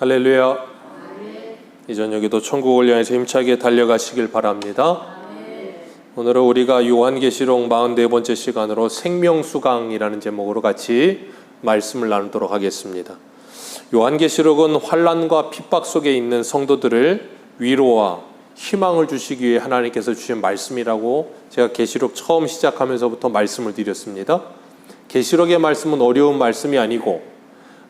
할렐루야. 이 저녁에도 천국을 향해서 힘차게 달려가시길 바랍니다. 오늘은 우리가 요한계시록 44번째 시간으로 생명수강이라는 제목으로 같이 말씀을 나누도록 하겠습니다. 요한계시록은 환난과 핍박 속에 있는 성도들을 위로와 희망을 주시기 위해 하나님께서 주신 말씀이라고 제가 계시록 처음 시작하면서부터 말씀을 드렸습니다. 계시록의 말씀은 어려운 말씀이 아니고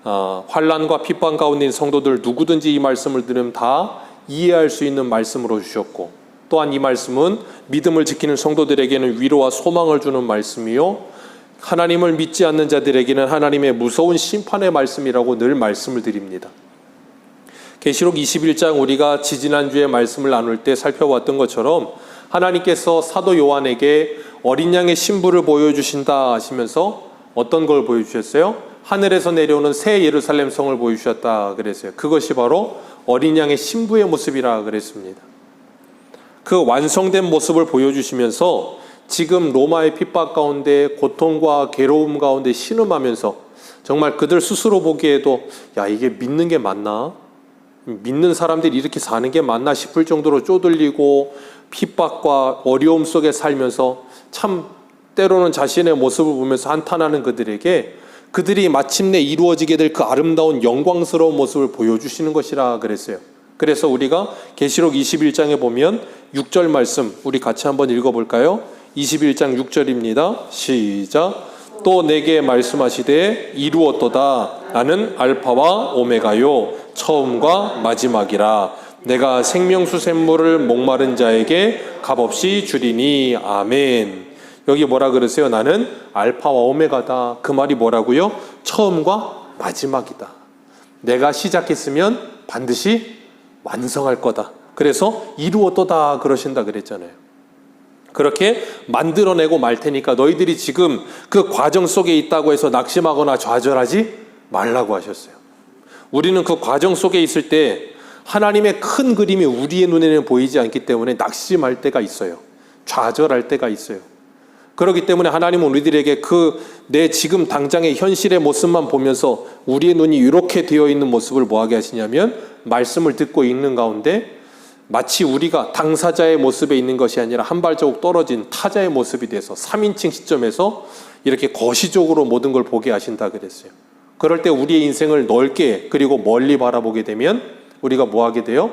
환난과 핍박 가운데 있는 성도들 누구든지 이 말씀을 들으면 다 이해할 수 있는 말씀으로 주셨고, 또한 이 말씀은 믿음을 지키는 성도들에게는 위로와 소망을 주는 말씀이요, 하나님을 믿지 않는 자들에게는 하나님의 무서운 심판의 말씀이라고 늘 말씀을 드립니다. 계시록 21장 우리가 지지난주에 말씀을 나눌 때 살펴봤던 것처럼 하나님께서 사도 요한에게 어린 양의 신부를 보여주신다 하시면서 어떤 걸 보여주셨어요? 하늘에서 내려오는 새 예루살렘 성을 보여주셨다 그랬어요. 그것이 바로 어린 양의 신부의 모습이라 그랬습니다. 그 완성된 모습을 보여주시면서 지금 로마의 핍박 가운데 고통과 괴로움 가운데 신음하면서 정말 그들 스스로 보기에도 야, 이게 믿는 게 맞나? 믿는 사람들이 이렇게 사는 게 맞나 싶을 정도로 쪼들리고 핍박과 어려움 속에 살면서 참 때로는 자신의 모습을 보면서 한탄하는 그들에게 그들이 마침내 이루어지게 될 그 아름다운 영광스러운 모습을 보여주시는 것이라 그랬어요. 그래서 우리가 계시록 21장에 보면 6절 말씀 우리 같이 한번 읽어볼까요? 21장 6절입니다. 시작. 또 내게 말씀하시되 이루었도다. 나는 알파와 오메가요 처음과 마지막이라. 내가 생명수 샘물을 목마른 자에게 값없이 주리니. 아멘. 여기 뭐라 그러세요? 나는 알파와 오메가다. 그 말이 뭐라고요? 처음과 마지막이다. 내가 시작했으면 반드시 완성할 거다. 그래서 이루었도다 그러신다 그랬잖아요. 그렇게 만들어내고 말 테니까 너희들이 지금 그 과정 속에 있다고 해서 낙심하거나 좌절하지 말라고 하셨어요. 우리는 그 과정 속에 있을 때 하나님의 큰 그림이 우리의 눈에는 보이지 않기 때문에 낙심할 때가 있어요. 좌절할 때가 있어요. 그렇기 때문에 하나님은 우리들에게 내 지금 당장의 현실의 모습만 보면서 우리의 눈이 이렇게 되어 있는 모습을 뭐하게 하시냐면 말씀을 듣고 있는 가운데 마치 우리가 당사자의 모습에 있는 것이 아니라 한 발자국 떨어진 타자의 모습이 돼서 3인칭 시점에서 이렇게 거시적으로 모든 걸 보게 하신다 그랬어요. 그럴 때 우리의 인생을 넓게 그리고 멀리 바라보게 되면 우리가 뭐하게 돼요?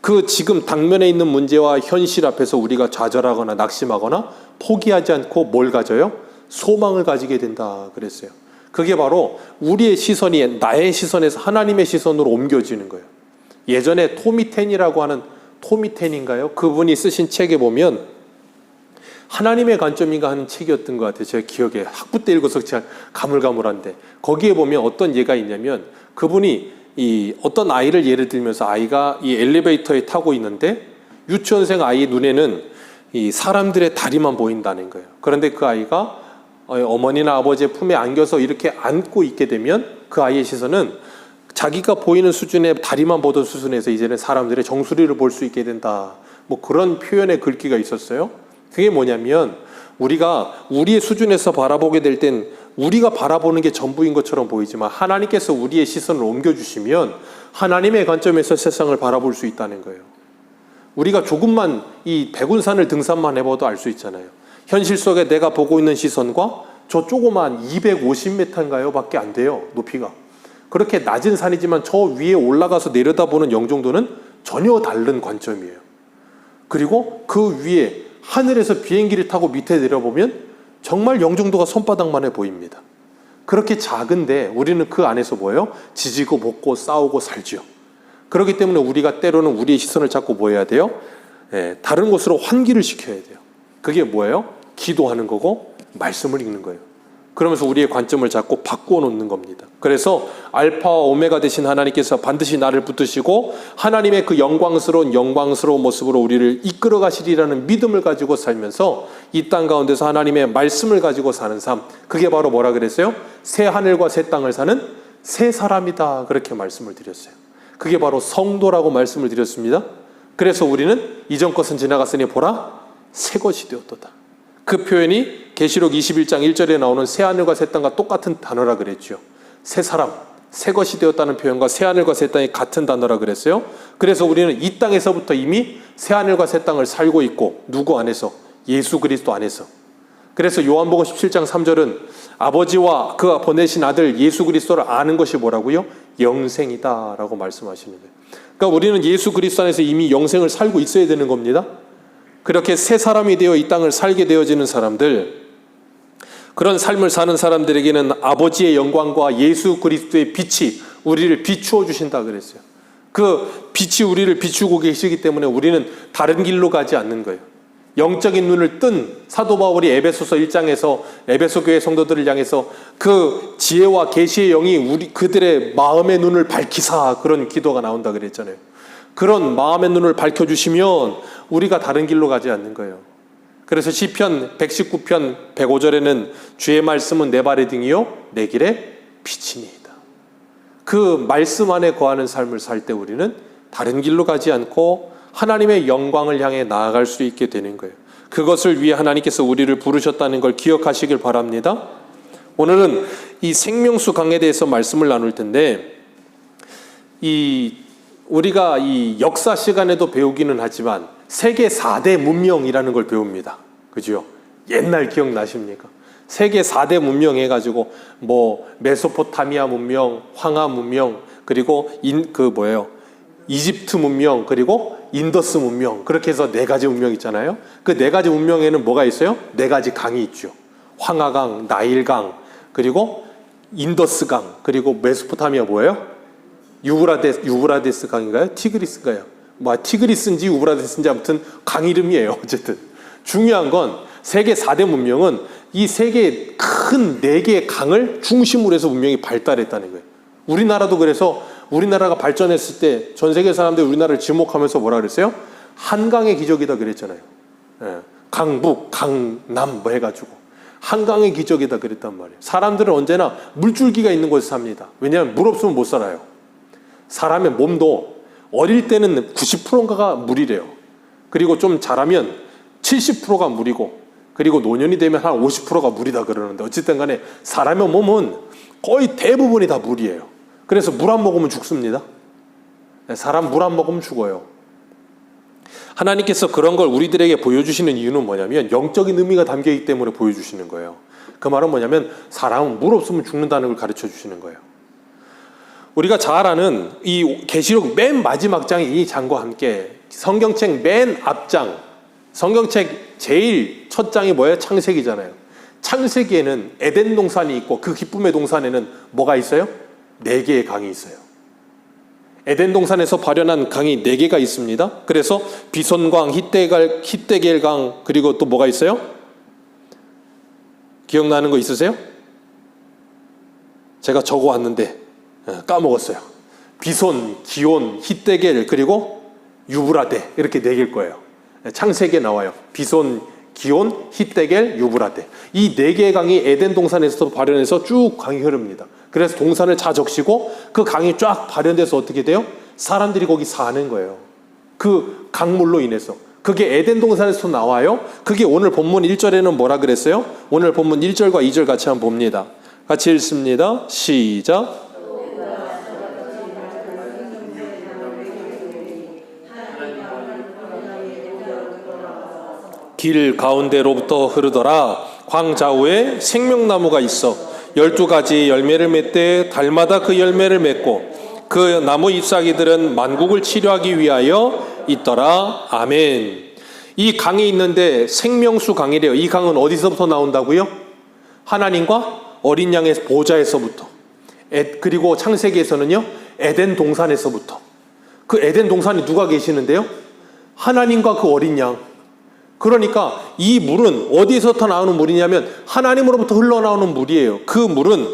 그 지금 당면에 있는 문제와 현실 앞에서 우리가 좌절하거나 낙심하거나 포기하지 않고 뭘 가져요? 소망을 가지게 된다 그랬어요. 그게 바로 우리의 시선이 나의 시선에서 하나님의 시선으로 옮겨지는 거예요. 예전에 토미텐이라고 하는 토미텐인가요? 그분이 쓰신 책에 보면 하나님의 관점인가 하는 책이었던 것 같아요. 제 기억에 학부 때 읽어서 잘 가물가물한데 거기에 보면 어떤 예가 있냐면 그분이 어떤 아이를 예를 들면서 아이가 이 엘리베이터에 타고 있는데 유치원생 아이 눈에는 이 사람들의 다리만 보인다는 거예요. 그런데 그 아이가 어머니나 아버지의 품에 안겨서 이렇게 안고 있게 되면 그 아이의 시선은 자기가 보이는 수준의 다리만 보던 수준에서 이제는 사람들의 정수리를 볼 수 있게 된다. 뭐 그런 표현의 글귀가 있었어요. 그게 뭐냐면 우리가 우리의 수준에서 바라보게 될 땐 우리가 바라보는 게 전부인 것처럼 보이지만 하나님께서 우리의 시선을 옮겨주시면 하나님의 관점에서 세상을 바라볼 수 있다는 거예요. 우리가 조금만 이 백운산을 등산만 해봐도 알 수 있잖아요. 현실 속에 내가 보고 있는 시선과 저 조그만 250m인가요? 밖에 안 돼요. 높이가. 그렇게 낮은 산이지만 저 위에 올라가서 내려다보는 영종도는 전혀 다른 관점이에요. 그리고 그 위에 하늘에서 비행기를 타고 밑에 내려보면 정말 영종도가 손바닥만해 보입니다. 그렇게 작은데 우리는 그 안에서 뭐예요? 지지고 볶고 싸우고 살지요. 그렇기 때문에 우리가 때로는 우리의 시선을 잡고 뭐 해야 돼요? 다른 곳으로 환기를 시켜야 돼요. 그게 뭐예요? 기도하는 거고 말씀을 읽는 거예요. 그러면서 우리의 관점을 잡고 바꾸어 놓는 겁니다. 그래서 알파와 오메가 되신 하나님께서 반드시 나를 붙드시고 하나님의 그 영광스러운 모습으로 우리를 이끌어 가시리라는 믿음을 가지고 살면서 이 땅 가운데서 하나님의 말씀을 가지고 사는 삶, 그게 바로 뭐라 그랬어요? 새 하늘과 새 땅을 사는 새 사람이다. 그렇게 말씀을 드렸어요. 그게 바로 성도라고 말씀을 드렸습니다. 그래서 우리는 이전 것은 지나갔으니 보라 새 것이 되었도다. 그 표현이 계시록 21장 1절에 나오는 새 하늘과 새 땅과 똑같은 단어라 그랬죠. 새 사람, 새 것이 되었다는 표현과 새 하늘과 새 땅이 같은 단어라 그랬어요. 그래서 우리는 이 땅에서부터 이미 새 하늘과 새 땅을 살고 있고, 누구 안에서? 예수 그리스도 안에서. 그래서 요한복음 17장 3절은 아버지와 그 보내신 아들 예수 그리스도를 아는 것이 뭐라고요? 영생이다 라고 말씀하시는 거예요. 그러니까 우리는 예수 그리스도 안에서 이미 영생을 살고 있어야 되는 겁니다. 그렇게 새 사람이 되어 이 땅을 살게 되어지는 사람들, 그런 삶을 사는 사람들에게는 아버지의 영광과 예수 그리스도의 빛이 우리를 비추어 주신다 그랬어요. 그 빛이 우리를 비추고 계시기 때문에 우리는 다른 길로 가지 않는 거예요. 영적인 눈을 뜬 사도 바울이 에베소서 1장에서 에베소 교회 성도들을 향해서 그 지혜와 계시의 영이 그들의 마음의 눈을 밝히사, 그런 기도가 나온다 그랬잖아요. 그런 마음의 눈을 밝혀주시면 우리가 다른 길로 가지 않는 거예요. 그래서 시편 119편 105절에는 주의 말씀은 내 발의 등이요 내 길의 빛이니이다. 그 말씀 안에 거하는 삶을 살 때 우리는 다른 길로 가지 않고 하나님의 영광을 향해 나아갈 수 있게 되는 거예요. 그것을 위해 하나님께서 우리를 부르셨다는 걸 기억하시길 바랍니다. 오늘은 이 생명수 강에 대해서 말씀을 나눌 텐데, 우리가 이 역사 시간에도 배우기는 하지만 세계 4대 문명이라는 걸 배웁니다. 그죠? 옛날 기억나십니까? 세계 4대 문명 해가지고 뭐 메소포타미아 문명, 황하 문명, 그리고 이집트 문명, 그리고 인더스 문명, 그렇게 해서 4가지 문명 있잖아요. 그 4가지 문명에는 뭐가 있어요? 4가지 강이 있죠. 황하강, 나일강, 그리고 인더스강, 그리고 메소포타미아 뭐예요? 유브라데스 강인가요? 티그리스인가요? 티그리스인지 유브라데스인지 아무튼 강 이름이에요. 어쨌든 중요한 건 세계 4대 문명은 이 세계 큰 4개의 강을 중심으로 해서 문명이 발달했다는 거예요. 우리나라도 그래서 우리나라가 발전했을 때 전 세계 사람들이 우리나라를 지목하면서 뭐라 그랬어요? 한강의 기적이다 그랬잖아요. 강북, 강남 뭐 해가지고 한강의 기적이다 그랬단 말이에요. 사람들은 언제나 물줄기가 있는 곳에 삽니다. 왜냐하면 물 없으면 못 살아요. 사람의 몸도 어릴 때는 90%가 물이래요. 그리고 좀 자라면 70%가 물이고, 그리고 노년이 되면 한 50%가 물이다 그러는데, 어쨌든 간에 사람의 몸은 거의 대부분이 다 물이에요. 그래서 물 안 먹으면 죽습니다. 사람 물 안 먹으면 죽어요. 하나님께서 그런 걸 우리들에게 보여주시는 이유는 뭐냐면 영적인 의미가 담겨있기 때문에 보여주시는 거예요. 그 말은 뭐냐면 사람은 물 없으면 죽는다는 걸 가르쳐 주시는 거예요. 우리가 잘 아는 이 계시록 맨 마지막 장이 이 장과 함께 성경책 맨 앞장, 성경책 제일 첫 장이 뭐예요? 창세기잖아요. 창세기에는 에덴 동산이 있고 그 기쁨의 동산에는 뭐가 있어요? 4개의 강이 있어요. 에덴 동산에서 발현한 강이 4개가 있습니다. 그래서 비손강, 히데겔강, 그리고 또 뭐가 있어요? 기억나는 거 있으세요? 제가 적어왔는데 까먹었어요. 비손, 기온, 히데겔, 그리고 유브라데, 이렇게 4개일 거예요. 창세기에 나와요. 비손, 기온, 히데겔, 유브라데. 이 4개의 강이 에덴 동산에서 발현해서 쭉 강이 흐릅니다. 그래서 동산을 자적시고 그 강이 쫙 발현돼서 어떻게 돼요? 사람들이 거기 사는 거예요. 그 강물로 인해서. 그게 에덴 동산에서 나와요. 그게 오늘 본문 1절에는 뭐라 그랬어요? 오늘 본문 1절과 2절 같이 한번 봅니다. 같이 읽습니다. 시작. 길 가운데로부터 흐르더라. 광 좌우에 생명나무가 있어 12가지 열매를 맺되 달마다 그 열매를 맺고 그 나무 잎사귀들은 만국을 치료하기 위하여 있더라. 아멘. 이 강이 있는데 생명수 강이래요. 이 강은 어디서부터 나온다고요? 하나님과 어린 양의 보좌에서부터. 그리고 창세기에서는요, 에덴 동산에서부터. 그 에덴 동산에 누가 계시는데요? 하나님과 그 어린 양. 그러니까 이 물은 어디서부터 나오는 물이냐면 하나님으로부터 흘러나오는 물이에요. 그 물은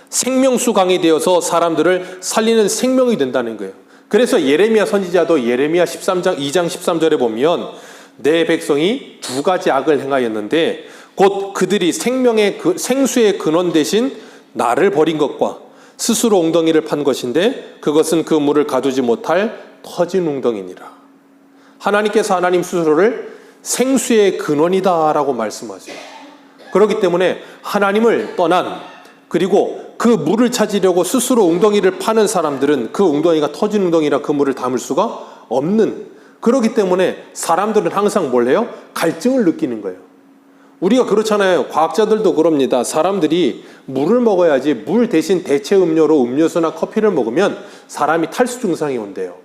생명수 강이 되어서 사람들을 살리는 생명이 된다는 거예요. 그래서 예레미야 선지자도 예레미야 2장 13절에 보면 내 백성이 2가지 악을 행하였는데 곧 그들이 생수의 근원 대신 나를 버린 것과 스스로 웅덩이를 판 것인데 그것은 그 물을 가두지 못할 터진 웅덩이니라. 하나님께서 하나님 스스로를 생수의 근원이다라고 말씀하세요. 그렇기 때문에 하나님을 떠난, 그리고 그 물을 찾으려고 스스로 웅덩이를 파는 사람들은 그 웅덩이가 터진 웅덩이라 그 물을 담을 수가 없는, 그렇기 때문에 사람들은 항상 뭘 해요? 갈증을 느끼는 거예요. 우리가 그렇잖아요. 과학자들도 그럽니다. 사람들이 물을 먹어야지 물 대신 대체 음료로 음료수나 커피를 먹으면 사람이 탈수 증상이 온대요.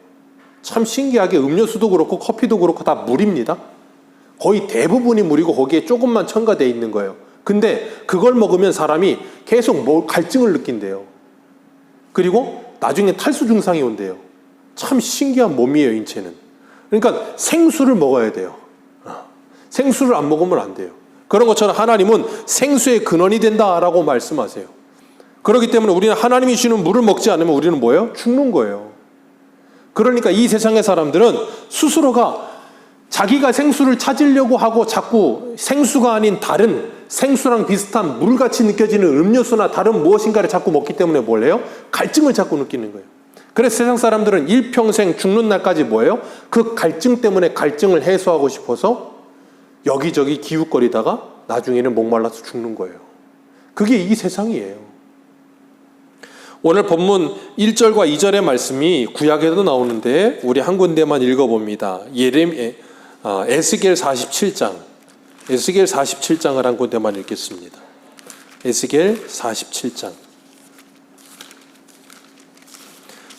참 신기하게 음료수도 그렇고 커피도 그렇고 다 물입니다. 거의 대부분이 물이고 거기에 조금만 첨가되어 있는 거예요. 근데 그걸 먹으면 사람이 계속 갈증을 느낀대요. 그리고 나중에 탈수 증상이 온대요. 참 신기한 몸이에요, 인체는. 그러니까 생수를 먹어야 돼요. 생수를 안 먹으면 안 돼요. 그런 것처럼 하나님은 생수의 근원이 된다라고 말씀하세요. 그렇기 때문에 우리는 하나님이 주시는 물을 먹지 않으면 우리는 뭐예요? 죽는 거예요. 그러니까 이 세상의 사람들은 스스로가 자기가 생수를 찾으려고 하고 자꾸 생수가 아닌 다른 생수랑 비슷한 물같이 느껴지는 음료수나 다른 무엇인가를 자꾸 먹기 때문에 뭘 해요? 갈증을 자꾸 느끼는 거예요. 그래서 세상 사람들은 일평생 죽는 날까지 뭐예요? 그 갈증 때문에 갈증을 해소하고 싶어서 여기저기 기웃거리다가 나중에는 목말라서 죽는 거예요. 그게 이 세상이에요. 오늘 본문 1절과 2절의 말씀이 구약에도 나오는데 우리 한 군데만 읽어봅니다. 에스겔 47장. 에스겔 47장을 한 군데만 읽겠습니다. 에스겔 47장.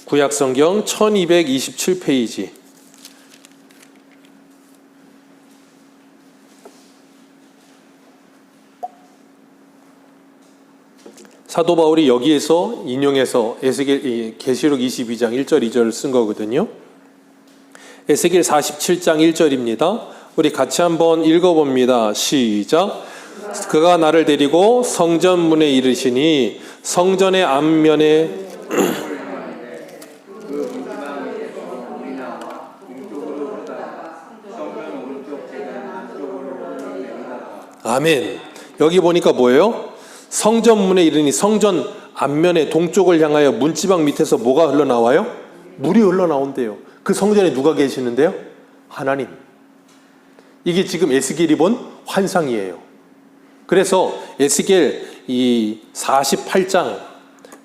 구약성경 1227페이지. 사도 바울이 여기에서 인용해서 계시록 22장 1절 2절을 쓴 거거든요. 에스겔 47장 1절입니다. 우리 같이 한번 읽어봅니다. 시작. 그가 나를 데리고 성전 문에 이르시니 성전의 앞면에 아멘. 여기 보니까 뭐예요? 성전 문에 이르니 성전 앞면에 동쪽을 향하여 문지방 밑에서 뭐가 흘러나와요? 물이 흘러나온대요. 그 성전에 누가 계시는데요? 하나님. 이게 지금 에스겔이 본 환상이에요. 그래서 에스겔 이 48장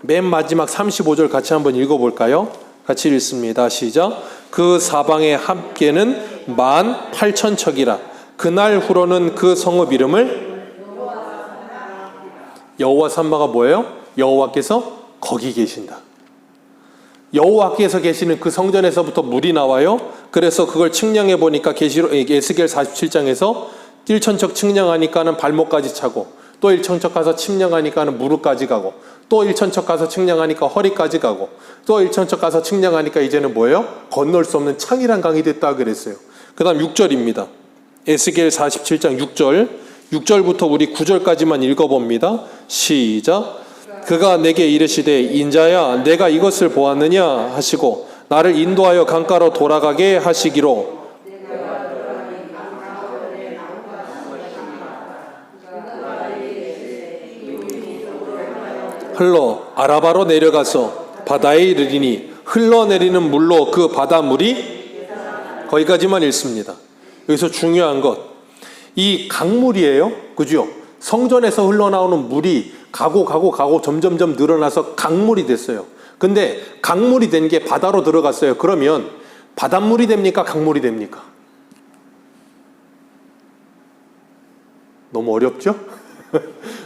맨 마지막 35절 같이 한번 읽어볼까요? 같이 읽습니다. 시작. 그 사방의 합계는 18,000척이라. 그날 후로는 그 성읍 이름을 여호와 삼마가 뭐예요? 여호와께서 거기 계신다. 여호와께서 계시는 그 성전에서부터 물이 나와요. 그래서 그걸 측량해 보니까 에스겔 47장에서 1,000척 측량하니까는 발목까지 차고, 또 1,000척 가서 측량하니까는 무릎까지 가고, 또 1,000척 가서 측량하니까 허리까지 가고, 또 1,000척 가서 측량하니까 이제는 뭐예요? 건널 수 없는 창이란 강이 됐다 그랬어요. 그 다음 6절입니다. 에스겔 47장 6절부터 우리 9절까지만 읽어봅니다. 시작. 그가 내게 이르시되 인자야 내가 이것을 보았느냐 하시고 나를 인도하여 강가로 돌아가게 하시기로 흘러 아라바로 내려가서 바다에 이르리니 흘러내리는 물로 그 바닷물이 거기까지만 읽습니다. 여기서 중요한 것, 이 강물이에요. 그죠? 성전에서 흘러나오는 물이 가고 점점점 늘어나서 강물이 됐어요. 근데 강물이 된 게 바다로 들어갔어요. 그러면 바닷물이 됩니까? 강물이 됩니까? 너무 어렵죠?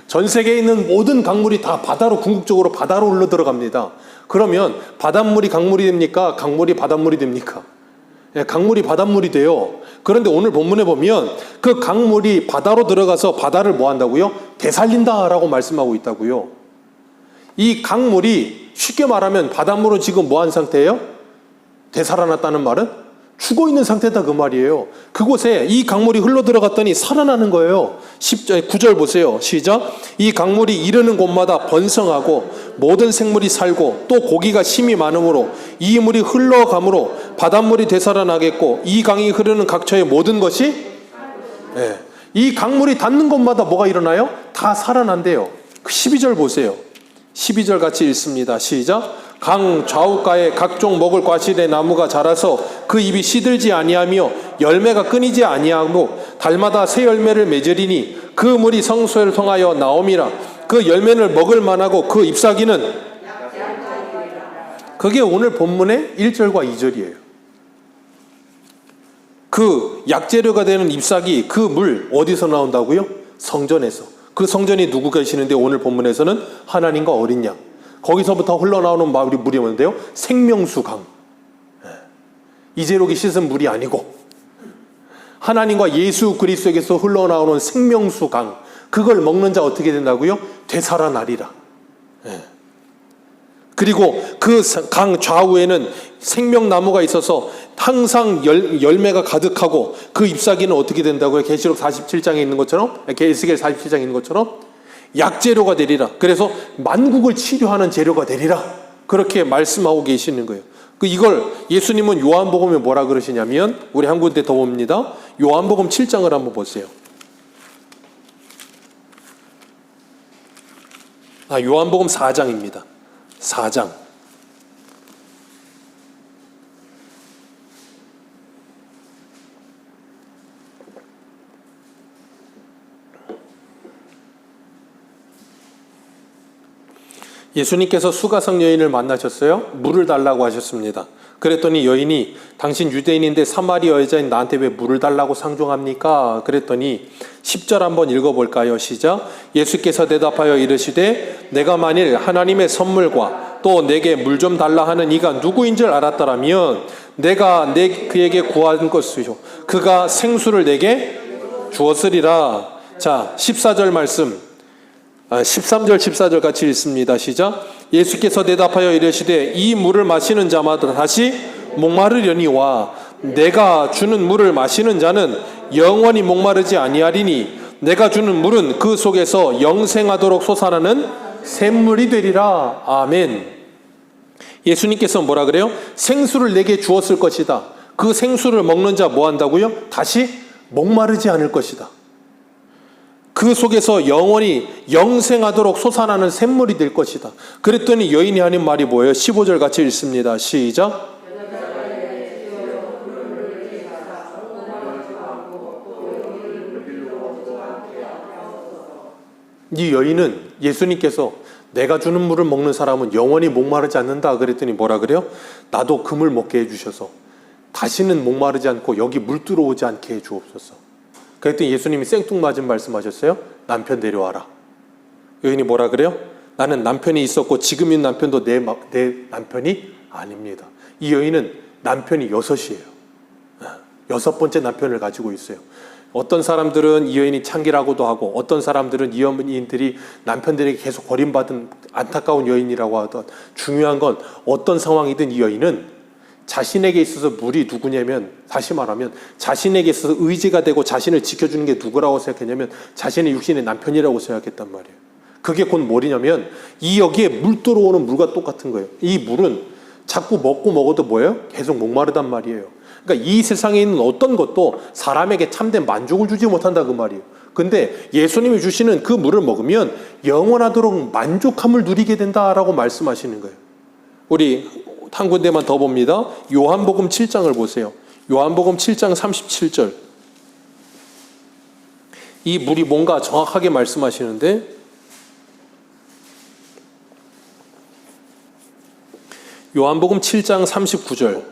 전 세계에 있는 모든 강물이 다 바다로, 궁극적으로 바다로 흘러 들어갑니다. 그러면 바닷물이 강물이 됩니까? 강물이 바닷물이 됩니까? 예, 강물이 바닷물이 돼요. 그런데 오늘 본문에 보면 그 강물이 바다로 들어가서 바다를 뭐 한다고요? 되살린다라고 말씀하고 있다고요. 이 강물이 쉽게 말하면 바닷물은 지금 뭐 한 상태예요? 되살아났다는 말은 죽어 있는 상태다 그 말이에요. 그곳에 이 강물이 흘러 들어갔더니 살아나는 거예요. 9절 보세요. 시작. 이 강물이 이르는 곳마다 번성하고 모든 생물이 살고 또 고기가 심이 많으므로 이 물이 흘러가므로 바닷물이 되살아나겠고 이 강이 흐르는 각처의 모든 것이 이 강물이 닿는 곳마다 뭐가 일어나요? 다 살아난대요. 12절 보세요. 12절 같이 읽습니다. 시작. 강 좌우가에 각종 먹을 과실의 나무가 자라서 그 잎이 시들지 아니하며 열매가 끊이지 아니하고 달마다 새 열매를 맺으리니 그 물이 성소를 통하여 나옴이라. 그 열매를 먹을 만하고 그 잎사귀는 그게 오늘 본문의 1절과 2절이에요. 그 약재료가 되는 잎사귀, 그 물 어디서 나온다고요? 성전에서. 그 성전이 누구 계시는데 오늘 본문에서는 하나님과 어린 양. 거기서부터 흘러나오는 물이 뭔데요? 생명수강. 이재록이 씻은 물이 아니고 하나님과 예수 그리스도에게서 흘러나오는 생명수강. 그걸 먹는 자 어떻게 된다고요? 되살아나리라. 그리고 그 강 좌우에는 생명나무가 있어서 항상 열매가 가득하고 그 잎사귀는 어떻게 된다고요? 계시록 47장에 있는 것처럼, 에스겔 47장에 있는 것처럼 약재료가 되리라. 그래서 만국을 치료하는 재료가 되리라. 그렇게 말씀하고 계시는 거예요. 이걸 예수님은 요한복음에 뭐라 그러시냐면, 우리 한 군데 더 봅니다. 요한복음 7장을 한번 보세요. 요한복음 4장입니다. 4장. 예수님께서 수가성 여인을 만나셨어요. 물을 달라고 하셨습니다. 그랬더니 여인이 당신 유대인인데 사마리아 여자인 나한테 왜 물을 달라고 상종합니까? 그랬더니 10절 한번 읽어볼까요? 시작. 예수께서 대답하여 이르시되 내가 만일 하나님의 선물과 또 내게 물 좀 달라 하는 이가 누구인 줄 알았더라면 내가 그에게 구한 것이요 그가 생수를 내게 주었으리라. 자, 14절 말씀 13절 14절 같이 읽습니다. 시작. 예수께서 대답하여 이르시되 이 물을 마시는 자마다 다시 목마르려니와 내가 주는 물을 마시는 자는 영원히 목마르지 아니하리니 내가 주는 물은 그 속에서 영생하도록 솟아나는 샘물이 되리라. 아멘. 예수님께서 뭐라 그래요? 생수를 내게 주었을 것이다. 그 생수를 먹는 자 뭐 한다고요? 다시 목마르지 않을 것이다. 그 속에서 영원히 영생하도록 솟아나는 샘물이 될 것이다. 그랬더니 여인이 하는 말이 뭐예요? 15절 같이 읽습니다. 시작. 이 여인은 예수님께서 내가 주는 물을 먹는 사람은 영원히 목마르지 않는다 그랬더니 뭐라 그래요? 나도 그 물 먹게 해주셔서 다시는 목마르지 않고 여기 물 들어오지 않게 해주옵소서. 그랬더니 예수님이 생뚱맞은 말씀하셨어요. 남편 데려와라. 여인이 뭐라 그래요? 나는 남편이 있었고 지금 있는 남편도 내 남편이 아닙니다. 이 여인은 남편이 6이에요. 6번째 남편을 가지고 있어요. 어떤 사람들은 이 여인이 창기라고도 하고 어떤 사람들은 이 여인들이 남편들에게 계속 버림받은 안타까운 여인이라고 하던, 중요한 건 어떤 상황이든 이 여인은 자신에게 있어서 물이 누구냐면, 다시 말하면 자신에게 있어서 의지가 되고 자신을 지켜주는 게 누구라고 생각했냐면 자신의 육신의 남편이라고 생각했단 말이에요. 그게 곧 뭐냐면 이 여기에 물 들어오는 물과 똑같은 거예요. 이 물은 자꾸 먹어도 뭐예요? 계속 목마르단 말이에요. 그러니까 이 세상에 있는 어떤 것도 사람에게 참된 만족을 주지 못한다 그 말이에요. 근데 예수님이 주시는 그 물을 먹으면 영원하도록 만족함을 누리게 된다라고 말씀하시는 거예요. 우리 한 군데만 더 봅니다. 요한복음 7장을 보세요. 요한복음 7장 37절. 이 물이 뭔가 정확하게 말씀하시는데, 요한복음 7장 39절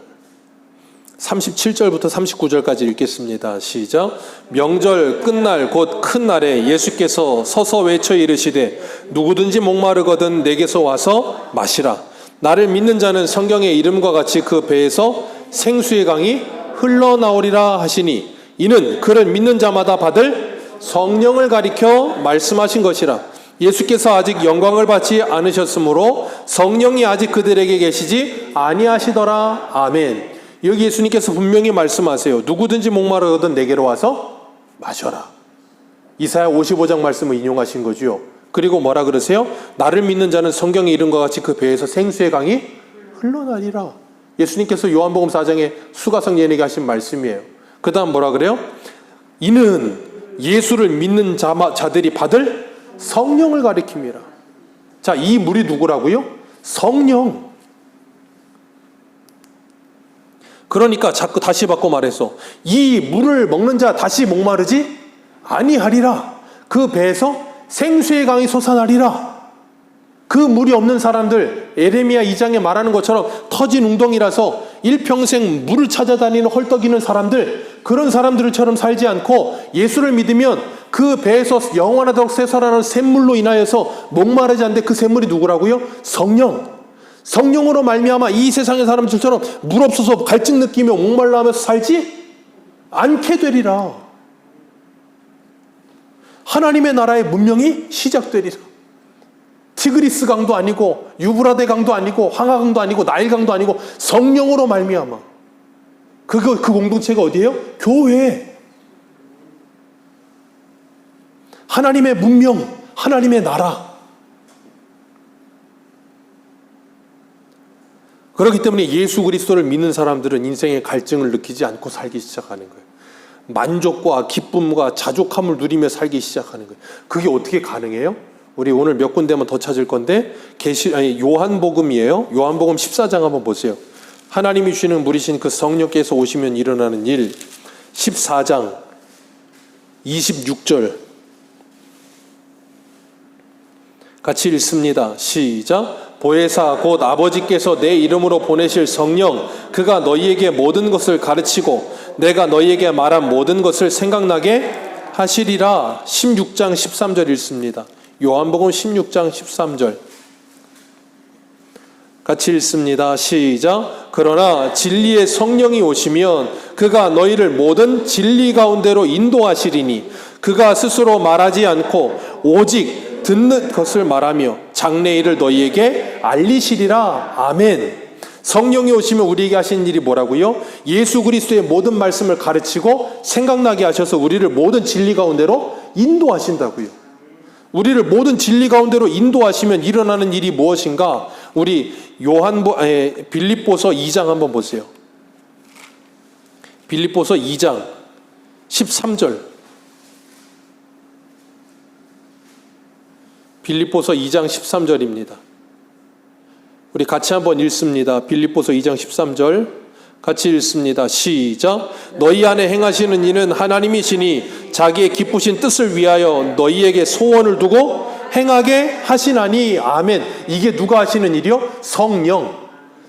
37절부터 39절까지 읽겠습니다. 시작. 명절 끝날 곧 큰 날에 예수께서 서서 외쳐 이르시되 누구든지 목마르거든 내게서 와서 마시라. 나를 믿는 자는 성경의 이름과 같이 그 배에서 생수의 강이 흘러나오리라 하시니 이는 그를 믿는 자마다 받을 성령을 가리켜 말씀하신 것이라. 예수께서 아직 영광을 받지 않으셨으므로 성령이 아직 그들에게 계시지 아니하시더라. 아멘. 여기 예수님께서 분명히 말씀하세요. 누구든지 목마르거든 내게로 와서 마셔라. 이사야 55장 말씀을 인용하신 거죠. 그리고 뭐라 그러세요? 나를 믿는 자는 성경의 이름과 같이 그 배에서 생수의 강이 흘러나리라. 예수님께서 요한복음 4장에 수가성 여인에게 하신 말씀이에요. 그 다음 뭐라 그래요? 이는 예수를 믿는 자들이 받을 성령을 가리킵니다. 자, 이 물이 누구라고요? 성령. 그러니까 자꾸 다시 바꿔 말해서 이 물을 먹는 자 다시 목마르지 아니하리라. 그 배에서 생수의 강이 솟아나리라. 그 물이 없는 사람들, 에레미야 2장에 말하는 것처럼 터진 웅덩이라서 일평생 물을 찾아다니는 헐떡이는 사람들, 그런 사람들처럼 살지 않고 예수를 믿으면 그 배에서 영원하도록 솟아나는 샘물로 인하여서 목마르지 않는데, 그 샘물이 누구라고요? 성령으로 말미암아 이 세상의 사람들처럼 물 없어서 갈증 느끼며 목말라 하면서 살지 않게 되리라. 하나님의 나라의 문명이 시작되리라. 티그리스 강도 아니고 유브라데 강도 아니고 황하 강도 아니고 나일 강도 아니고 성령으로 말미암아. 그 공동체가 어디예요? 교회. 하나님의 문명, 하나님의 나라. 그렇기 때문에 예수 그리스도를 믿는 사람들은 인생의 갈증을 느끼지 않고 살기 시작하는 거예요. 만족과 기쁨과 자족함을 누리며 살기 시작하는 거예요. 그게 어떻게 가능해요? 우리 오늘 몇 군데만 더 찾을 건데, 요한복음이에요. 요한복음 14장 한번 보세요. 하나님이 주시는 물이신 그 성령께서 오시면 일어나는 일. 14장 26절 같이 읽습니다. 시작. 보혜사 곧 아버지께서 내 이름으로 보내실 성령, 그가 너희에게 모든 것을 가르치고 내가 너희에게 말한 모든 것을 생각나게 하시리라. 16장 13절 읽습니다. 요한복음 16장 13절 같이 읽습니다. 시작. 그러나 진리의 성령이 오시면 그가 너희를 모든 진리 가운데로 인도하시리니 그가 스스로 말하지 않고 오직 듣는 것을 말하며 장래일을 너희에게 알리시리라. 아멘. 성령이 오시면 우리에게 하시는 일이 뭐라고요? 예수 그리스도의 모든 말씀을 가르치고 생각나게 하셔서 우리를 모든 진리 가운데로 인도하신다고요. 우리를 모든 진리 가운데로 인도하시면 일어나는 일이 무엇인가? 우리 빌립보서 2장 한번 보세요. 빌립보서 2장 13절. 빌립보서 2장 13절입니다. 우리 같이 한번 읽습니다. 빌립보서 2장 13절 같이 읽습니다. 시작. 너희 안에 행하시는 이는 하나님이시니 자기의 기쁘신 뜻을 위하여 너희에게 소원을 두고 행하게 하시나니. 아멘. 이게 누가 하시는 일이요?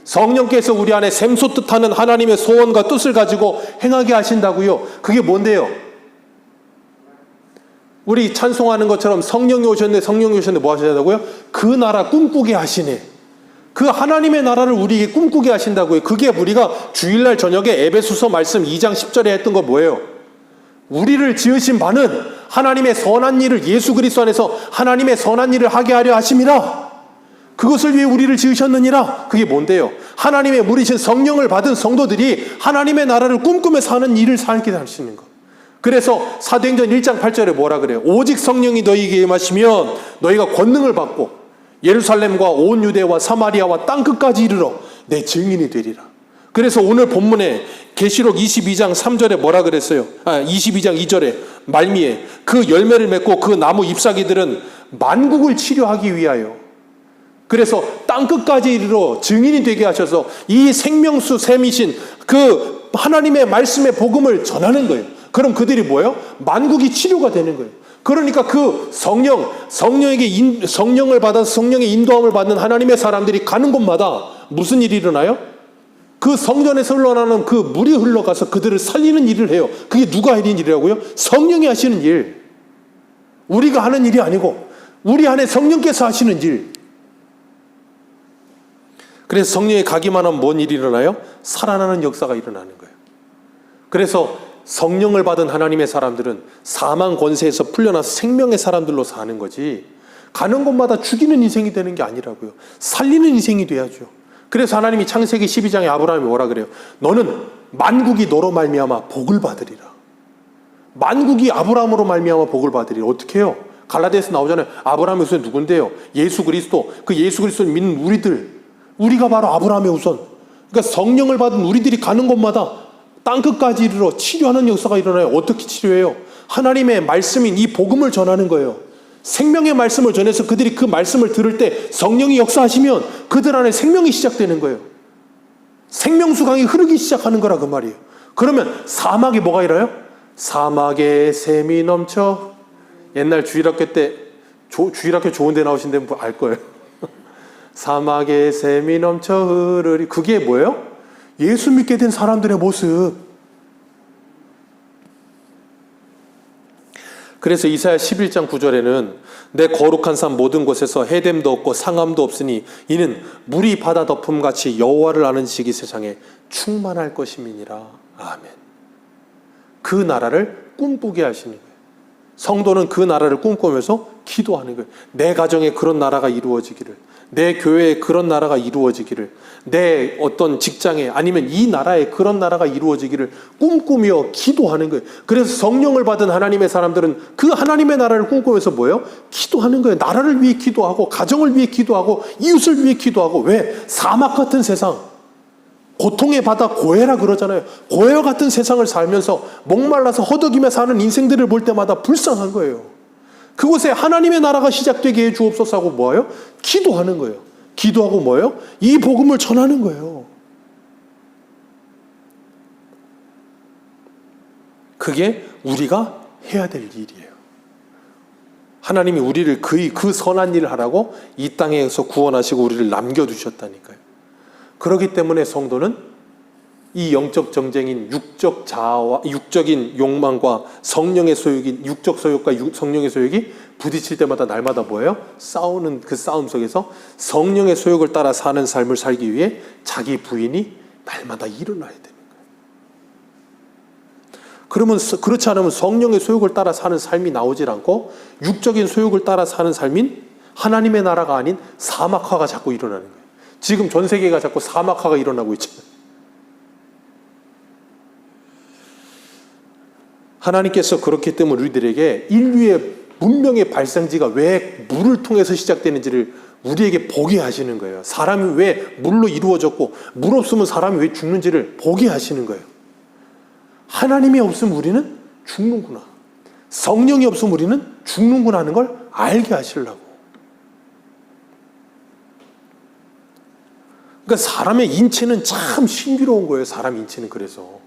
성령께서 우리 안에 샘솟듯 하는 하나님의 소원과 뜻을 가지고 행하게 하신다고요. 그게 뭔데요? 우리 찬송하는 것처럼 성령이 오셨는데 뭐 하셔야되고요? 그 나라 꿈꾸게 하시네. 그 하나님의 나라를 우리에게 꿈꾸게 하신다고요. 그게 우리가 주일날 저녁에 에베소서 말씀 2장 10절에 했던 거 뭐예요? 우리를 지으신 바는 하나님의 선한 일을, 예수 그리스도 안에서 하나님의 선한 일을 하게 하려 하심이라. 그것을 위해 우리를 지으셨느니라. 그게 뭔데요? 하나님의 물이신 성령을 받은 성도들이 하나님의 나라를 꿈꾸며 사는 일을 살게 하시는 것. 그래서 사도행전 1장 8절에 뭐라 그래요? 오직 성령이 너희에게 임하시면 너희가 권능을 받고 예루살렘과 온 유대와 사마리아와 땅끝까지 이르러 내 증인이 되리라. 그래서 오늘 본문에 계시록 22장 3절에 뭐라 그랬어요? 22장 2절에 말미에 그 열매를 맺고 그 나무 잎사귀들은 만국을 치료하기 위하여, 그래서 땅끝까지 이르러 증인이 되게 하셔서 이 생명수 샘이신 그 하나님의 말씀의 복음을 전하는 거예요. 그럼 그들이 뭐예요? 만국이 치료가 되는 거예요. 그러니까 그 성령을 받아서 성령의 인도함을 받는 하나님의 사람들이 가는 곳마다 무슨 일이 일어나요? 그 성전에서 흘러나는 그 물이 흘러가서 그들을 살리는 일을 해요. 그게 누가 하는 일이라고요? 성령이 하시는 일. 우리가 하는 일이 아니고 우리 안에 성령께서 하시는 일. 그래서 성령이 가기만 하면 뭔 일이 일어나요? 살아나는 역사가 일어나는 거예요. 그래서 성령을 받은 하나님의 사람들은 사망 권세에서 풀려나서 생명의 사람들로 사는 거지, 가는 곳마다 죽이는 인생이 되는 게 아니라고요. 살리는 인생이 돼야죠. 그래서 하나님이 창세기 12장에 아브라함이 뭐라 그래요? 너는 만국이 너로 말미암아 복을 받으리라. 만국이 아브라함으로 말미암아 복을 받으리라. 어떻게 해요? 갈라디아에서 나오잖아요. 아브라함의 우선 누군데요? 예수 그리스도. 그 예수 그리스도를 믿는 우리가 바로 아브라함의 우선. 그러니까 성령을 받은 우리들이 가는 곳마다 땅끝까지 이르러 치료하는 역사가 일어나요. 어떻게 치료해요? 하나님의 말씀인 이 복음을 전하는 거예요. 생명의 말씀을 전해서 그들이 그 말씀을 들을 때 성령이 역사하시면 그들 안에 생명이 시작되는 거예요. 생명수강이 흐르기 시작하는 거라 그 말이에요. 그러면 사막에 뭐가 일어나요? 사막에 샘이 넘쳐. 옛날 주일학교 때 주일학교 좋은 데 나오신 데는 알 거예요. 사막에 샘이 넘쳐 흐르리. 그게 뭐예요? 예수 믿게 된 사람들의 모습. 그래서 이사야 11장 9절에는 내 거룩한 산 모든 곳에서 해됨도 없고 상함도 없으니 이는 물이 바다 덮음같이 여호와를 아는 지식이 세상에 충만할 것임이니라. 아멘. 그 나라를 꿈꾸게 하시는 거예요. 성도는 그 나라를 꿈꾸면서 기도하는 거예요. 내 가정에 그런 나라가 이루어지기를, 내 교회에 그런 나라가 이루어지기를, 내 어떤 직장에 아니면 이 나라에 그런 나라가 이루어지기를 꿈꾸며 기도하는 거예요. 그래서 성령을 받은 하나님의 사람들은 그 하나님의 나라를 꿈꾸면서 뭐예요? 기도하는 거예요. 나라를 위해 기도하고, 가정을 위해 기도하고, 이웃을 위해 기도하고. 왜? 사막 같은 세상, 고통의 바다 고해라 그러잖아요. 고해와 같은 세상을 살면서 목말라서 허덕이며 사는 인생들을 볼 때마다 불쌍한 거예요. 그곳에 하나님의 나라가 시작되게 해 주옵소서 하고 뭐예요? 기도하는 거예요. 기도하고 뭐예요? 이 복음을 전하는 거예요. 그게 우리가 해야 될 일이에요. 하나님이 우리를 그 선한 일을 하라고 이 땅에서 구원하시고 우리를 남겨두셨다니까요. 그렇기 때문에 성도는 이 영적 정쟁인 육적 자아와 육적인 욕망과 성령의 소욕인 육적 소욕과 성령의 소욕이 부딪힐 때마다 날마다 뭐예요? 싸우는 그 싸움 속에서 성령의 소욕을 따라 사는 삶을 살기 위해 자기 부인이 날마다 일어나야 되는 거예요. 그러면 그렇지 않으면 성령의 소욕을 따라 사는 삶이 나오질 않고 육적인 소욕을 따라 사는 삶인 하나님의 나라가 아닌 사막화가 자꾸 일어나는 거예요. 지금 전 세계가 자꾸 사막화가 일어나고 있잖아요. 하나님께서 그렇기 때문에 우리들에게 인류의 문명의 발생지가 왜 물을 통해서 시작되는지를 우리에게 보게 하시는 거예요. 사람이 왜 물로 이루어졌고 물 없으면 사람이 왜 죽는지를 보게 하시는 거예요. 하나님이 없으면 우리는 죽는구나. 성령이 없으면 우리는 죽는구나 하는 걸 알게 하시려고. 그러니까 사람의 인체는 참 신비로운 거예요. 사람 인체는. 그래서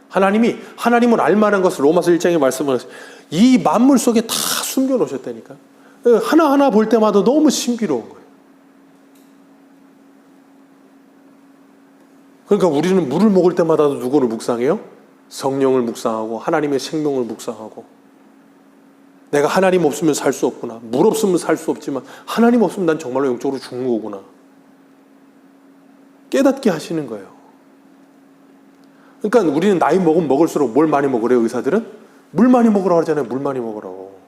하나님을 알만한 것을 로마서 1장에 말씀하셨어요. 이 만물 속에 다 숨겨놓으셨다니까. 하나하나 볼 때마다 너무 신비로운 거예요. 그러니까 우리는 물을 먹을 때마다 누구를 묵상해요? 성령을 묵상하고 하나님의 생명을 묵상하고, 내가 하나님 없으면 살 수 없구나. 물 없으면 살 수 없지만 하나님 없으면 난 정말로 영적으로 죽는 거구나. 깨닫게 하시는 거예요. 그러니까 우리는 나이 먹으면 먹을수록 뭘 많이 먹으래요, 의사들은? 물 많이 먹으라고 하잖아요. 물 많이 먹으라고.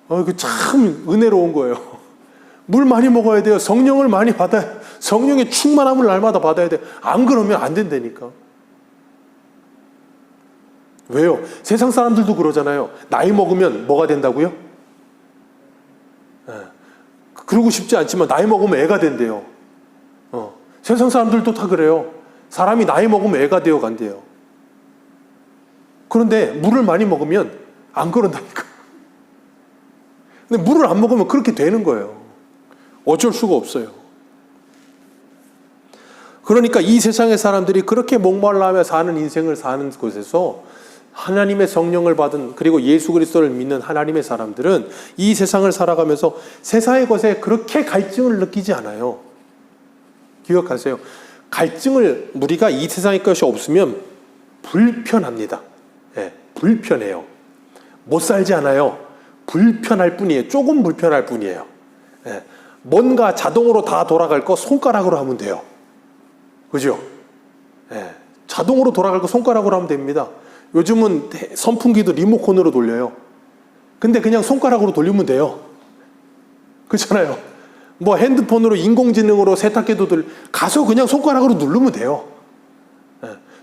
그 참 은혜로운 거예요. 물 많이 먹어야 돼요. 성령을 많이 받아야, 성령의 충만함을 날마다 받아야 돼요. 안 그러면 안 된다니까. 왜요? 세상 사람들도 그러잖아요. 나이 먹으면 뭐가 된다고요? 그러고 싶지 않지만 나이 먹으면 애가 된대요. 세상 사람들도 다 그래요. 사람이 나이 먹으면 애가 되어 간대요. 그런데 물을 많이 먹으면 안 그런다니까. 근데 물을 안 먹으면 그렇게 되는 거예요. 어쩔 수가 없어요. 그러니까 이 세상의 사람들이 그렇게 목말라하며 사는 인생을 사는 곳에서 하나님의 성령을 받은, 그리고 예수 그리스도를 믿는 하나님의 사람들은 이 세상을 살아가면서 세상의 것에 그렇게 갈증을 느끼지 않아요. 기억하세요. 갈증을, 우리가 이 세상의 것이 없으면 불편합니다. 불편해요. 못 살지 않아요. 불편할 뿐이에요. 조금 불편할 뿐이에요. 뭔가 자동으로 다 돌아갈 거 손가락으로 하면 돼요. 그죠? 자동으로 돌아갈 거 손가락으로 하면 됩니다. 요즘은 선풍기도 리모컨으로 돌려요. 근데 그냥 손가락으로 돌리면 돼요. 그렇잖아요. 뭐 핸드폰으로 인공지능으로 세탁기도 가서 그냥 손가락으로 누르면 돼요.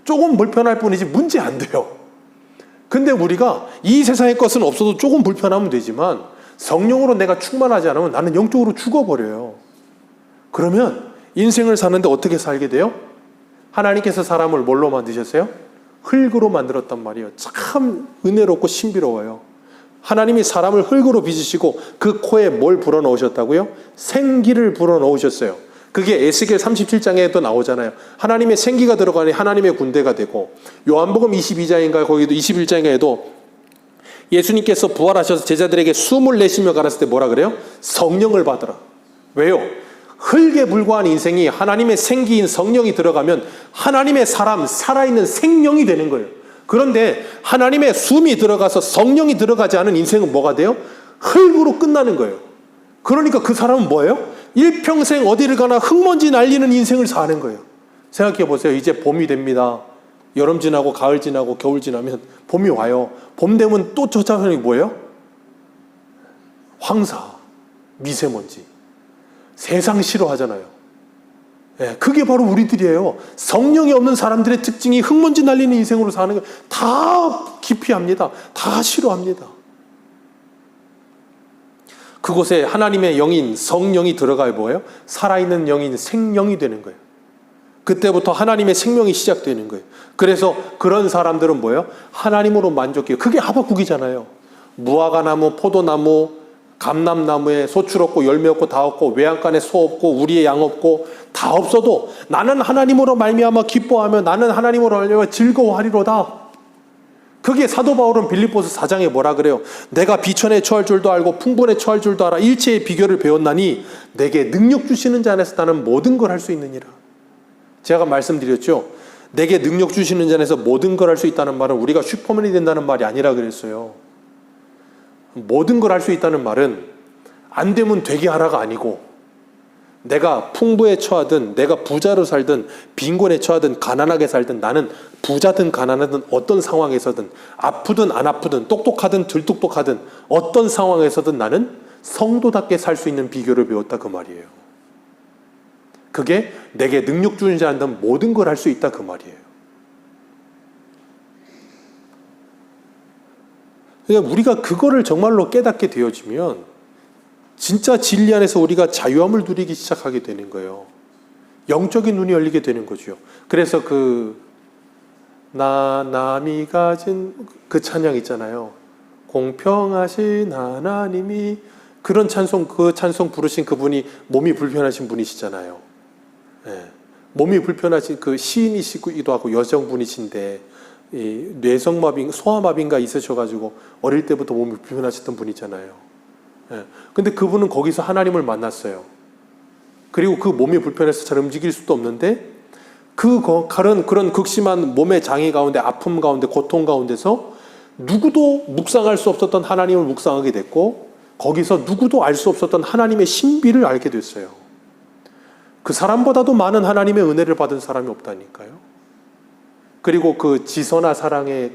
조금 불편할 뿐이지 문제 안 돼요. 근데 우리가 이 세상의 것은 없어도 조금 불편하면 되지만 성령으로 내가 충만하지 않으면 나는 영적으로 죽어버려요. 그러면 인생을 사는데 어떻게 살게 돼요? 하나님께서 사람을 뭘로 만드셨어요? 흙으로 만들었단 말이에요. 참 은혜롭고 신비로워요. 하나님이 사람을 흙으로 빚으시고 그 코에 뭘 불어넣으셨다고요? 생기를 불어넣으셨어요. 그게 에스겔 37장에도 나오잖아요. 하나님의 생기가 들어가니 하나님의 군대가 되고, 요한복음 22장인가 거기도 21장에도 예수님께서 부활하셔서 제자들에게 숨을 내쉬며 가랐을 때 뭐라 그래요? 성령을 받으라. 왜요? 흙에 불과한 인생이 하나님의 생기인 성령이 들어가면 하나님의 사람, 살아있는 생명이 되는 거예요. 그런데 하나님의 숨이 들어가서 성령이 들어가지 않은 인생은 뭐가 돼요? 흙으로 끝나는 거예요. 그러니까 그 사람은 뭐예요? 일평생 어디를 가나 흙먼지 날리는 인생을 사는 거예요. 생각해 보세요. 이제 봄이 됩니다. 여름 지나고 가을 지나고 겨울 지나면 봄이 와요. 봄 되면 또 쫓아오는 게 뭐예요? 황사, 미세먼지. 세상 싫어하잖아요. 예, 그게 바로 우리들이에요. 성령이 없는 사람들의 특징이 흙먼지 날리는 인생으로 사는 거 다 기피합니다. 다 싫어합니다. 그곳에 하나님의 영인 성령이 들어가야 뭐예요? 살아있는 영인 생명이 되는 거예요. 그때부터 하나님의 생명이 시작되는 거예요. 그래서 그런 사람들은 뭐예요? 하나님으로 만족해요. 그게 하박국이잖아요. 무화과나무, 포도나무, 감람나무에 소출 없고 열매 없고 다 없고 외양간에 소 없고 우리의 양 없고 다 없어도 나는 하나님으로 말미암아 기뻐하며 나는 하나님으로 말미암아 즐거워하리로다. 그게 사도 바울은 빌립보서 4장에 뭐라 그래요? 내가 비천에 처할 줄도 알고 풍부에 처할 줄도 알아 일체의 비결을 배웠나니 내게 능력 주시는 자 안에서 나는 모든 걸 할 수 있느니라. 제가 말씀드렸죠. 내게 능력 주시는 자 안에서 모든 걸 할 수 있다는 말은 우리가 슈퍼맨이 된다는 말이 아니라 그랬어요. 모든 걸 할 수 있다는 말은 안 되면 되게 하라가 아니고 내가 풍부에 처하든 내가 부자로 살든 빈곤에 처하든 가난하게 살든 나는 부자든 가난하든 어떤 상황에서든 아프든 안 아프든 똑똑하든 덜 똑똑하든 어떤 상황에서든 나는 성도답게 살 수 있는 비결을 배웠다 그 말이에요. 그게 내게 능력 주는 자 한다면 모든 걸 할 수 있다 그 말이에요. 그러니까 우리가 그거를 정말로 깨닫게 되어지면 진짜 진리 안에서 우리가 자유함을 누리기 시작하게 되는 거예요. 영적인 눈이 열리게 되는 거죠. 그래서 남이 가진 그 찬양 있잖아요. 공평하신 하나님이 그런 찬송, 그 찬송 부르신 그분이 몸이 불편하신 분이시잖아요. 네. 몸이 불편하신 그 시인이시기도 하고 여성분이신데 이 뇌성마비, 소아마비인가 있으셔가지고 어릴 때부터 몸이 불편하셨던 분이잖아요. 예. 근데 그분은 거기서 하나님을 만났어요. 그리고 그 몸이 불편해서 잘 움직일 수도 없는데 그런 극심한 몸의 장애 가운데 아픔 가운데 고통 가운데서 누구도 묵상할 수 없었던 하나님을 묵상하게 됐고 거기서 누구도 알 수 없었던 하나님의 신비를 알게 됐어요. 그 사람보다도 많은 하나님의 은혜를 받은 사람이 없다니까요. 그리고 그 지선아 사랑의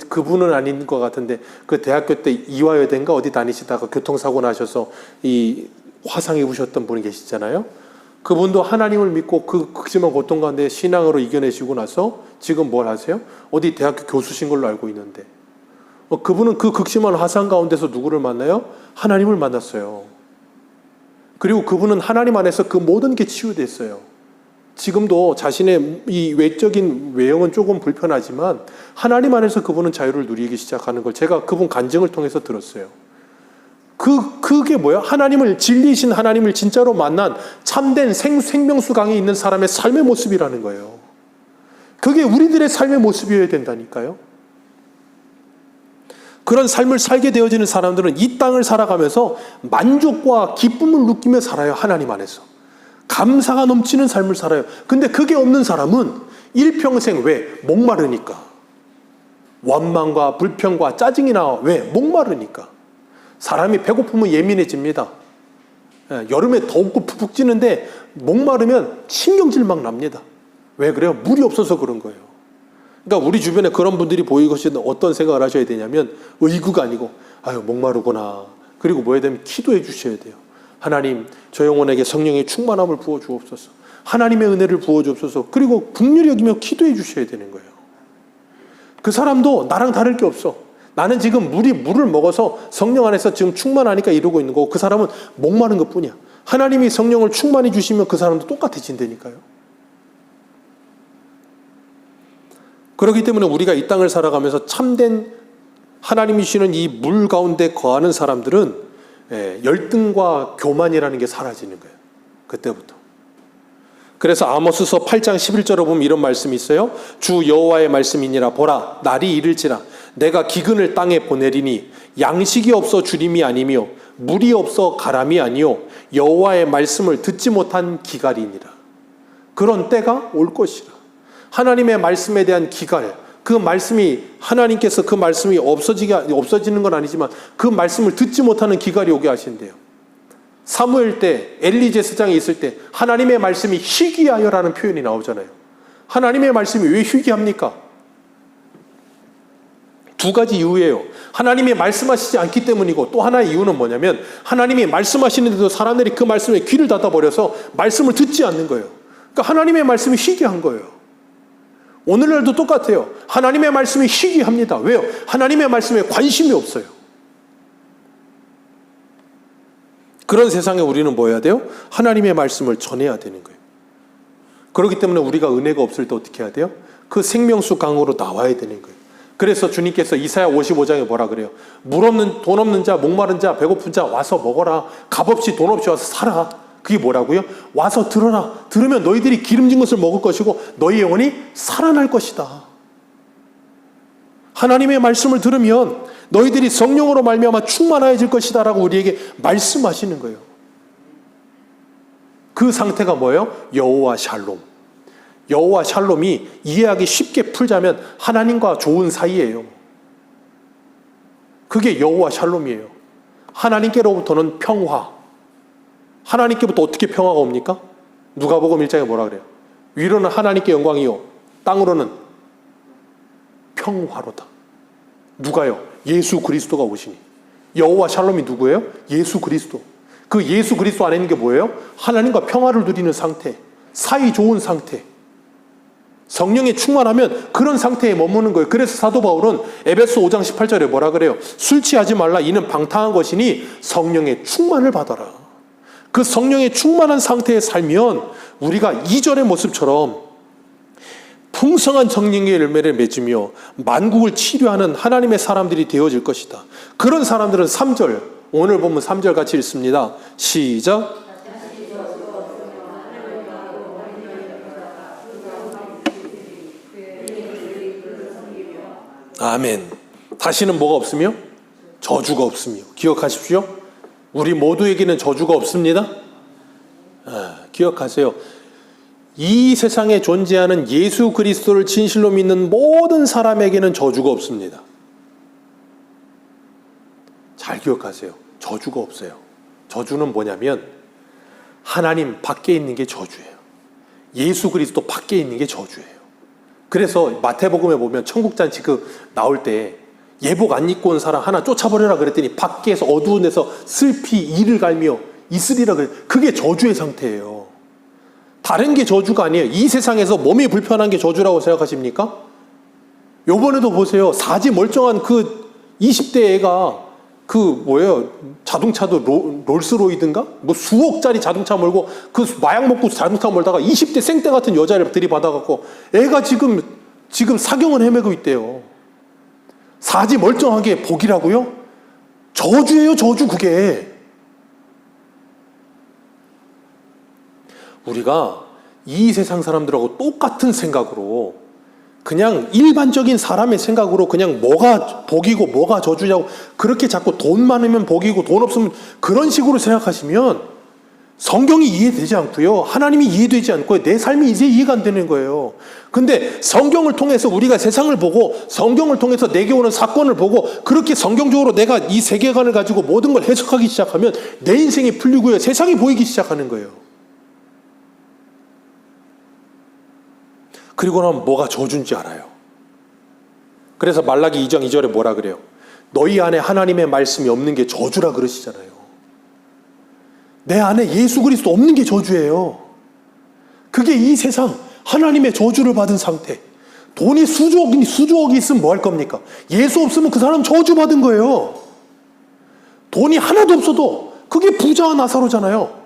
그분은 아닌 것 같은데 그 대학교 때 이화여대인가 어디 다니시다가 교통사고 나셔서 이 화상 입으셨던 분이 계시잖아요. 그분도 하나님을 믿고 그 극심한 고통 가운데 신앙으로 이겨내시고 나서 지금 뭘 하세요? 어디 대학교 교수신 걸로 알고 있는데 그분은 그 극심한 화상 가운데서 누구를 만나요? 하나님을 만났어요. 그리고 그분은 하나님 안에서 그 모든 게 치유됐어요. 지금도 자신의 이 외적인 외형은 조금 불편하지만 하나님 안에서 그분은 자유를 누리기 시작하는 걸 제가 그분 간증을 통해서 들었어요. 그게 뭐야? 하나님을 진리이신 하나님을 진짜로 만난 참된 생명수강에 있는 사람의 삶의 모습이라는 거예요. 그게 우리들의 삶의 모습이어야 된다니까요. 그런 삶을 살게 되어지는 사람들은 이 땅을 살아가면서 만족과 기쁨을 느끼며 살아요. 하나님 안에서. 감사가 넘치는 삶을 살아요. 근데 그게 없는 사람은 일평생 왜? 목마르니까. 원망과 불평과 짜증이 나와. 왜? 목마르니까. 사람이 배고프면 예민해집니다. 여름에 덥고 푹푹 찌는데 목마르면 신경질 막 납니다. 왜 그래요? 물이 없어서 그런 거예요. 그러니까 우리 주변에 그런 분들이 보이시면 어떤 생각을 하셔야 되냐면 의구가 아니고 아유 목마르구나. 그리고 뭐 해야 되면 기도해 주셔야 돼요. 하나님 저 영혼에게 성령의 충만함을 부어 주옵소서. 하나님의 은혜를 부어 주옵소서. 그리고 긍휼히 여기며 기도해 주셔야 되는 거예요. 그 사람도 나랑 다를 게 없어. 나는 지금 물을 먹어서 성령 안에서 지금 충만하니까 이러고 있는 거고 그 사람은 목마른 것뿐이야. 하나님이 성령을 충만히 주시면 그 사람도 똑같아진다니까요. 그렇기 때문에 우리가 이 땅을 살아가면서 참된 하나님이 주시는 이 물 가운데 거하는 사람들은 열등과 교만이라는 게 사라지는 거예요. 그때부터. 그래서 아모스서 8장 11절에 보면 이런 말씀이 있어요. 주 여호와의 말씀이니라 보라 날이 이를지라 내가 기근을 땅에 보내리니 양식이 없어 주림이 아니며 물이 없어 가람이 아니요 여호와의 말씀을 듣지 못한 기갈이니라. 그런 때가 올 것이라. 하나님의 말씀에 대한 기갈, 그 말씀이 하나님께서 그 말씀이 없어지는 건 아니지만 그 말씀을 듣지 못하는 기갈이 오게 하신대요. 사무엘 때 엘리 제사장이 있을 때 하나님의 말씀이 희귀하여라는 표현이 나오잖아요. 하나님의 말씀이 왜 희귀합니까? 두 가지 이유예요. 하나님이 말씀하시지 않기 때문이고, 또 하나의 이유는 뭐냐면 하나님이 말씀하시는데도 사람들이 그 말씀에 귀를 닫아버려서 말씀을 듣지 않는 거예요. 그러니까 하나님의 말씀이 희귀한 거예요. 오늘날도 똑같아요. 하나님의 말씀이 희귀합니다. 왜요? 하나님의 말씀에 관심이 없어요. 그런 세상에 우리는 뭐 해야 돼요? 하나님의 말씀을 전해야 되는 거예요. 그렇기 때문에 우리가 은혜가 없을 때 어떻게 해야 돼요? 그 생명수 강으로 나와야 되는 거예요. 그래서 주님께서 이사야 55장에 뭐라 그래요? 돈 없는 자, 목마른 자, 배고픈 자 와서 먹어라. 값없이 돈 없이 와서 사라. 그게 뭐라고요? 와서 들어라. 들으면 너희들이 기름진 것을 먹을 것이고 너희 영혼이 살아날 것이다. 하나님의 말씀을 들으면 너희들이 성령으로 말미암아 충만해질 것이다 라고 우리에게 말씀하시는 거예요. 그 상태가 뭐예요? 여호와 샬롬. 여호와 샬롬이 이해하기 쉽게 풀자면 하나님과 좋은 사이예요. 그게 여호와 샬롬이에요. 하나님께로부터는 평화. 하나님께부터 어떻게 평화가 옵니까? 누가복음 1장에 뭐라 그래요? 위로는 하나님께 영광이요 땅으로는 평화로다. 누가요? 예수 그리스도가 오시니. 여호와 샬롬이 누구예요? 예수 그리스도. 그 예수 그리스도 안에 있는 게 뭐예요? 하나님과 평화를 누리는 상태, 사이 좋은 상태. 성령에 충만하면 그런 상태에 머무는 거예요. 그래서 사도 바울은 에베소 5장 18절에 뭐라 그래요? 술 취하지 말라. 이는 방탕한 것이니 성령의 충만을 받아라. 그 성령의 충만한 상태에 살면 우리가 2절의 모습처럼 풍성한 성령의 열매를 맺으며 만국을 치료하는 하나님의 사람들이 되어질 것이다. 그런 사람들은 3절, 오늘 보면 3절 같이 읽습니다. 시작. 아멘. 다시는 뭐가 없으며? 저주가 없으며. 기억하십시오. 우리 모두에게는 저주가 없습니다. 기억하세요. 이 세상에 존재하는 예수 그리스도를 진실로 믿는 모든 사람에게는 저주가 없습니다. 잘 기억하세요. 저주가 없어요. 저주는 뭐냐면 하나님 밖에 있는 게 저주예요. 예수 그리스도 밖에 있는 게 저주예요. 그래서 마태복음에 보면 천국잔치 나올 때 예복 안 입고 온 사람 하나 쫓아버려라 그랬더니 밖에서 어두운 데서 슬피 이를 갈며 있으리라 그래. 그게 저주의 상태예요. 다른 게 저주가 아니에요. 이 세상에서 몸이 불편한 게 저주라고 생각하십니까? 요번에도 보세요. 사지 멀쩡한 그 20대 애가 자동차도 롤스로이드인가? 수억짜리 자동차 몰고 마약 먹고 자동차 몰다가 20대 생떼 같은 여자를 들이받아갖고 애가 지금 사경을 헤매고 있대요. 사지 멀쩡하게 복이라고요? 저주예요, 저주 그게. 우리가 이 세상 사람들하고 똑같은 생각으로 그냥 일반적인 사람의 생각으로 그냥 뭐가 복이고 뭐가 저주냐고 그렇게 자꾸 돈 많으면 복이고 돈 없으면 그런 식으로 생각하시면 성경이 이해되지 않고요. 하나님이 이해되지 않고 내 삶이 이제 이해가 안 되는 거예요. 근데 성경을 통해서 우리가 세상을 보고 성경을 통해서 내게 오는 사건을 보고 그렇게 성경적으로 내가 이 세계관을 가지고 모든 걸 해석하기 시작하면 내 인생이 풀리고요. 세상이 보이기 시작하는 거예요. 그리고 나면 뭐가 저주인지 알아요. 그래서 말라기 2장 2절에 뭐라 그래요? 너희 안에 하나님의 말씀이 없는 게 저주라 그러시잖아요. 내 안에 예수 그리스도 없는 게 저주예요. 그게 이 세상 하나님의 저주를 받은 상태. 돈이 수조억이 있으면 뭐 할 겁니까? 예수 없으면 그 사람 저주받은 거예요. 돈이 하나도 없어도 그게 부자와 나사로잖아요.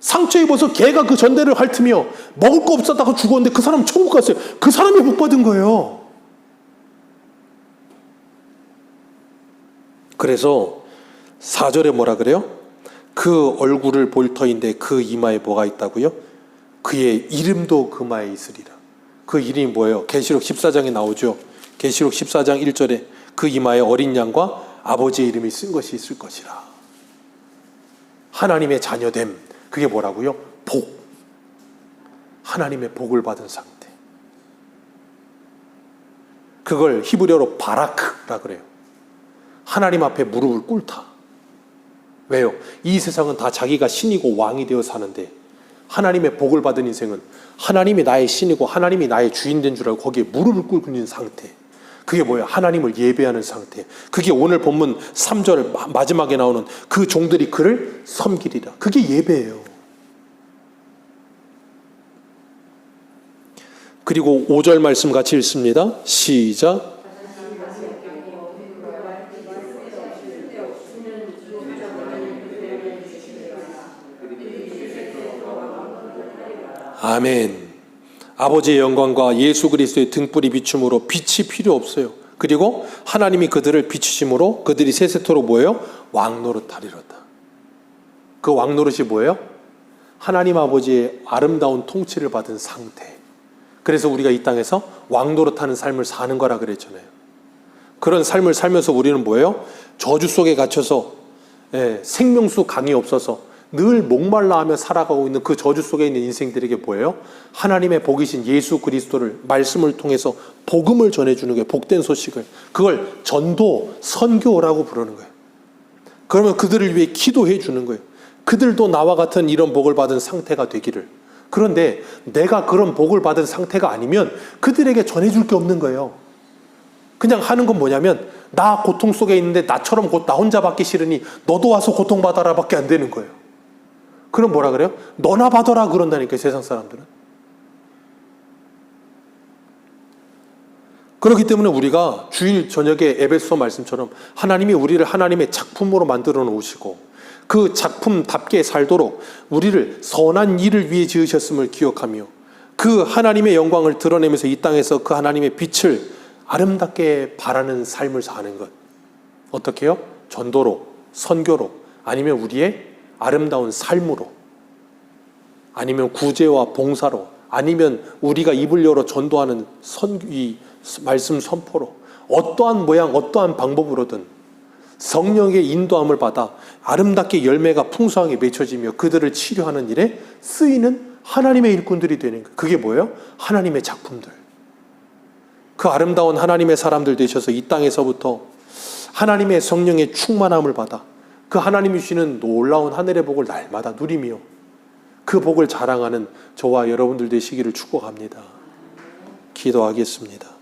상처 입어서 개가 그 전대를 핥으며 먹을 거 없었다가 죽었는데 그 사람 천국 갔어요. 그 사람이 복 받은 거예요. 그래서 4절에 뭐라 그래요? 그 얼굴을 볼 터인데 그 이마에 뭐가 있다고요? 그의 이름도 그마에 있으리라. 그 이름이 뭐예요? 계시록 14장에 나오죠. 계시록 14장 1절에 그 이마에 어린 양과 아버지의 이름이 쓴 것이 있을 것이라. 하나님의 자녀됨, 그게 뭐라고요? 복. 하나님의 복을 받은 상태. 그걸 히브리어로 바라크라 그래요. 하나님 앞에 무릎을 꿇다. 왜요? 이 세상은 다 자기가 신이고 왕이 되어 사는데 하나님의 복을 받은 인생은 하나님이 나의 신이고 하나님이 나의 주인 된 줄 알고 거기에 무릎을 꿇고 있는 상태. 그게 뭐예요? 하나님을 예배하는 상태. 그게 오늘 본문 3절 마지막에 나오는 그 종들이 그를 섬기리라. 그게 예배예요. 그리고 5절 말씀 같이 읽습니다. 시작. 아멘. 아버지의 영광과 예수 그리스도의 등불이 비춤으로 빛이 필요 없어요. 그리고 하나님이 그들을 비추심으로 그들이 세세토록 뭐예요? 왕노릇하리로다. 그 왕노릇이 뭐예요? 하나님 아버지의 아름다운 통치를 받은 상태. 그래서 우리가 이 땅에서 왕노릇하는 삶을 사는 거라 그랬잖아요. 그런 삶을 살면서 우리는 뭐예요? 저주 속에 갇혀서 생명수 강이 없어서 늘 목말라하며 살아가고 있는 그 저주 속에 있는 인생들에게 뭐예요? 하나님의 복이신 예수 그리스도를 말씀을 통해서 복음을 전해주는 거예요. 복된 소식을. 그걸 전도, 선교라고 부르는 거예요. 그러면 그들을 위해 기도해 주는 거예요. 그들도 나와 같은 이런 복을 받은 상태가 되기를. 그런데 내가 그런 복을 받은 상태가 아니면 그들에게 전해줄 게 없는 거예요. 그냥 하는 건 뭐냐면 나 고통 속에 있는데 나처럼 나 혼자 받기 싫으니 너도 와서 고통받아라 밖에 안 되는 거예요. 그럼 뭐라 그래요? 너나 받아라 그런다니까요, 세상 사람들은. 그렇기 때문에 우리가 주일 저녁에 에베소 말씀처럼 하나님이 우리를 하나님의 작품으로 만들어 놓으시고 그 작품답게 살도록 우리를 선한 일을 위해 지으셨음을 기억하며 그 하나님의 영광을 드러내면서 이 땅에서 그 하나님의 빛을 아름답게 바라는 삶을 사는 것. 어떻게 해요? 전도로, 선교로, 아니면 우리의 아름다운 삶으로, 아니면 구제와 봉사로, 아니면 우리가 입을 열어 전도하는 이 말씀 선포로, 어떠한 모양, 어떠한 방법으로든 성령의 인도함을 받아 아름답게 열매가 풍성하게 맺혀지며 그들을 치료하는 일에 쓰이는 하나님의 일꾼들이 되는 거예요. 그게 뭐예요? 하나님의 작품들. 그 아름다운 하나님의 사람들 되셔서 이 땅에서부터 하나님의 성령의 충만함을 받아 그 하나님이 주시는 놀라운 하늘의 복을 날마다 누리며 그 복을 자랑하는 저와 여러분들 되시기를 축복합니다. 기도하겠습니다.